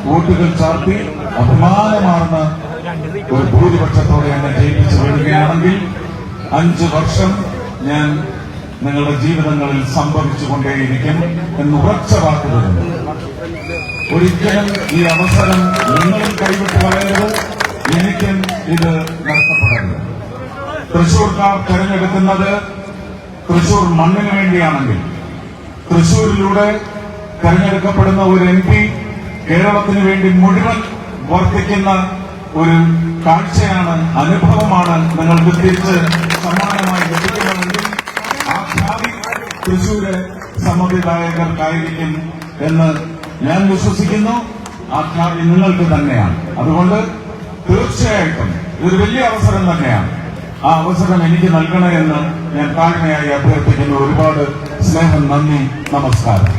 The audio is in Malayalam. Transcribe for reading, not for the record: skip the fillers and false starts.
വോട്ടുകൾ ചാർത്തി അഭിമാനമാർന്ന ഒരു ഭൂരിപക്ഷത്തോടെ എന്നെ ജയിപ്പിച്ചു വിടുകയാണെങ്കിൽ 5 വർഷം ഞാൻ നിങ്ങളുടെ ജീവിതങ്ങളിൽ സംഭവിച്ചുകൊണ്ടേയിരിക്കും എന്ന് ഉറച്ച വാക്കുതരുന്നു. ഒരിക്കലും ഈ അവസരം നിങ്ങളും കൈവിട്ട് കളയരുത്, എനിക്കും ഇത് നഷ്ടപ്പെടരുത്. തൃശൂർക്കാർ തെരഞ്ഞെടുക്കുന്നത് തൃശൂർ മണ്ണിന് വേണ്ടിയാണെങ്കിൽ തൃശൂരിലൂടെ തെരഞ്ഞെടുക്കപ്പെടുന്ന ഒരു MP കേരളത്തിന് വേണ്ടി മുഴുവൻ വർദ്ധിക്കുന്ന ഒരു കാഴ്ചയാണ്, അനുഭവമാണ് നിങ്ങൾക്ക് തിരിച്ച് സമ്മാനമായി ലഭിക്കുന്നതെങ്കിൽ ആ ഖ്യാതി തൃശൂര് സമ്മതിദായകർക്കായിരിക്കും എന്ന് ഞാൻ വിശ്വസിക്കുന്നു. ആ ഖ്യാതി നിങ്ങൾക്ക് തന്നെയാണ്. അതുകൊണ്ട് തീർച്ചയായിട്ടും ഇതൊരു വലിയ അവസരം തന്നെയാണ്. ആ അവസരം എനിക്ക് നൽകണമെന്ന് ഞാൻ താഴ്മയായി അഭ്യർത്ഥിക്കുന്നു. ഒരുപാട് സ്നേഹം, നന്ദി, നമസ്കാരം.